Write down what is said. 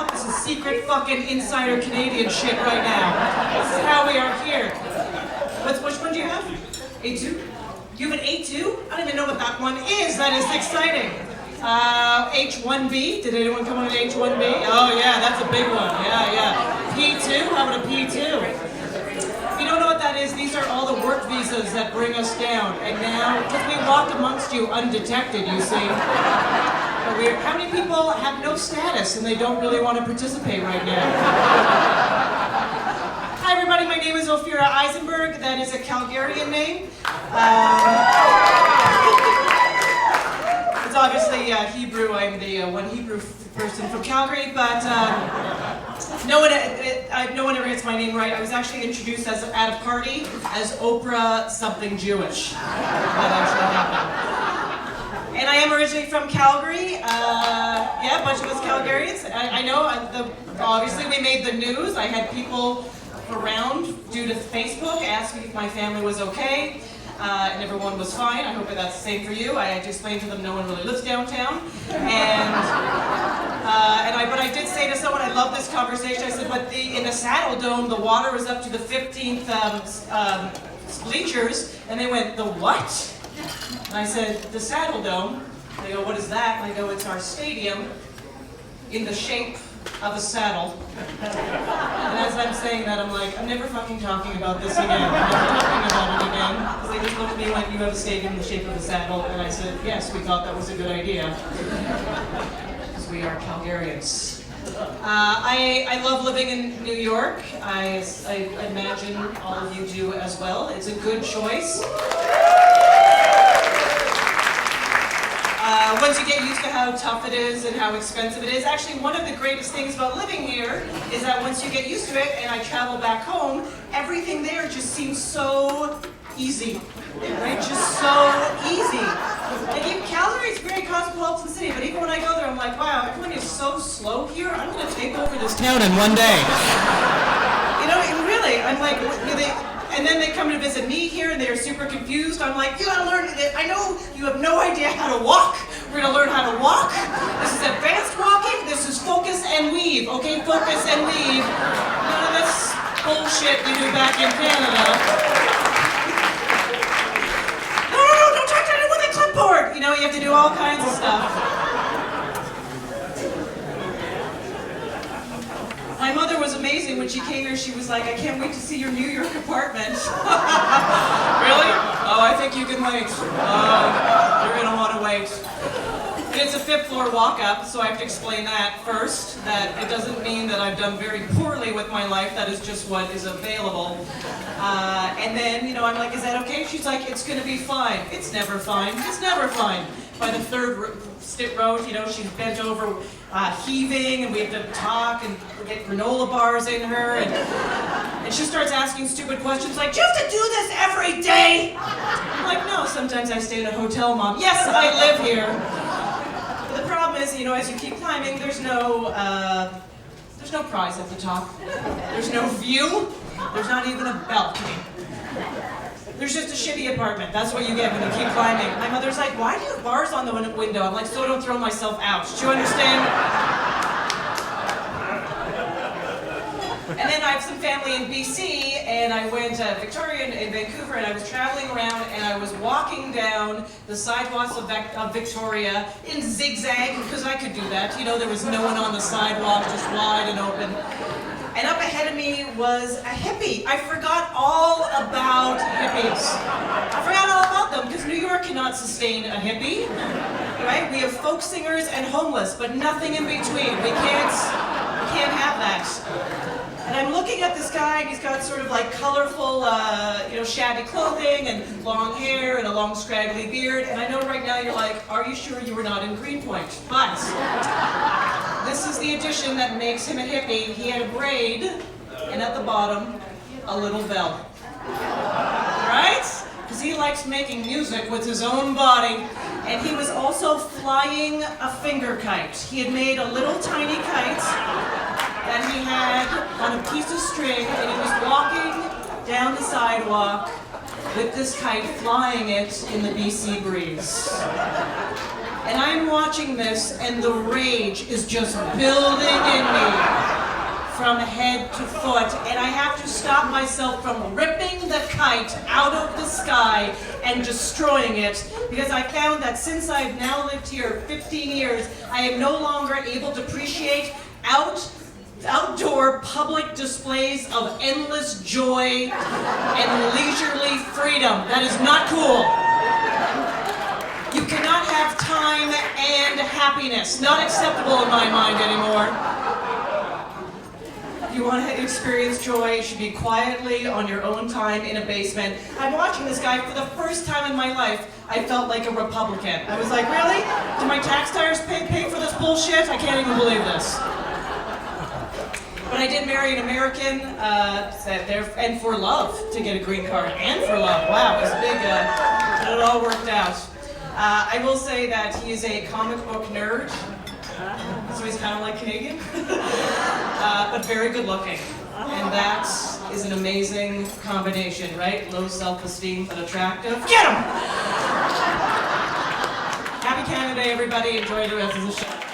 Breithaupt. This is secret fucking insider Canadian shit right now. This is how we are here. Which one do you have? A2? You have an A2? I don't even know what that one is. That is exciting. H1B? Did anyone come on an H1B? Oh yeah, that's a big one. Yeah. P2? How about a P2? If you don't know what that is, these are all the work visas that bring us down. And now, because we walked amongst you undetected, you see. How many people have no status and they don't really want to participate right now? Hi everybody, my name is OPHIRA EISENBERG. That is a Calgarian name. It's obviously Hebrew. I'm the one Hebrew person from Calgary, but no one ever gets my name right. I was actually introduced at a party as Oprah something Jewish. That actually happened. And I am originally from Calgary. Yeah, a bunch of us Calgarians. I know, obviously we made the news. I had people around due to Facebook ask me if my family was okay. And everyone was fine. I hope that's the same for you. I had to explain to them no one really lives downtown. But I did say to someone, I love this conversation, I said, but in the Saddle Dome, the water was up to the 15th bleachers. And they went, the what? And I said, the Saddle Dome. They go, what is that? And I go, it's our stadium in the shape of a saddle. And as I'm saying that, I'm like, I'm never fucking talking about this again. I'm never talking about it again. Because they just looked at me like, you have a stadium in the shape of a saddle. And I said, yes, we thought that was a good idea. Because we are Calgarians. I love living in New York. I imagine all of you do as well. It's a good choice. Once you get used to how tough it is and how expensive it is, actually one of the greatest things about living here is that once you get used to it and I travel back home, everything there just seems so easy, right? Just so easy. And even Calgary is a very cosmopolitan city, but even when I go there, I'm like, wow, everyone is so slow here. I'm going to take over this town in one day. You know, and really, I'm like, and then they come to visit me here and they're super confused. I'm like, you gotta learn, I know you have no idea how to walk. We're gonna learn how to walk. This is advanced walking. This is focus and weave. Okay, focus and weave. None of this bullshit we do back in Canada. No, don't try to do it with a clipboard. You know, you have to do all kinds of stuff. My mother was amazing when she came here. She was like, I can't wait to see your New York apartment. Really? Oh, I think you can wait. You're going to want to wait. And it's a 5th floor walk-up, so I have to explain that first. That it doesn't mean that I've done very poorly with my life. That is just what is available. And then, you know, I'm like, is that okay? She's like, it's going to be fine. It's never fine. It's never fine. By the 3rd road, you know, she's bent over heaving, and we have to talk and get granola bars in her, and she starts asking stupid questions like, do you have to do this every day? I'm like, no, sometimes I stay in a hotel, Mom. Yes, I live here. But the problem is, you know, as you keep climbing, there's no prize at the top. There's no view. There's not even a balcony. There's just a shitty apartment. That's what you get when you keep climbing. My mother's like, why do you have bars on the window? I'm like, so I don't throw myself out. Do you understand? And then I have some family in BC, and I went to Victoria in Vancouver, and I was traveling around, and I was walking down the sidewalks of Victoria in zigzag, because I could do that. You know, there was no one on the sidewalk, just wide and open. And up ahead of me was a hippie. I forgot all about hippies. I forgot all about them, because New York cannot sustain a hippie, right? We have folk singers and homeless, but nothing in between. We can't have that. And I'm looking at this guy, and he's got sort of like colorful, you know, shabby clothing and long hair and a long scraggly beard. And I know right now you're like, are you sure you were not in Greenpoint? But this is the addition that makes him a hippie. He had a braid, and at the bottom, a little bell. Right? Because he likes making music with his own body. And he was also flying a finger kite. He had made a little tiny kite that he had on a piece of string, and he was walking down the sidewalk with this kite, flying it in the BC breeze. And I'm watching this, and the rage is just building in me from head to foot, and I have to stop myself from ripping the kite out of the sky and destroying it, because I found that since I've now lived here 15 years, I am no longer able to appreciate outdoor public displays of endless joy and leisurely freedom. That is not cool. You cannot have time and happiness. Not acceptable in my mind anymore. If you want to experience joy, it should be quietly on your own time in a basement. I'm watching this guy for the first time in my life. I felt like a Republican. I was like, really? Do my tax dollars pay for this bullshit? I can't even believe this. But I did marry an American, and for love, to get a green card, and for love. Wow, it was big, it all worked out. I will say that he is a comic book nerd, so he's kind of like Canadian, but very good looking. And that is an amazing combination, right? Low self-esteem but attractive. Get him! Happy Canada Day, everybody. Enjoy the rest of the show.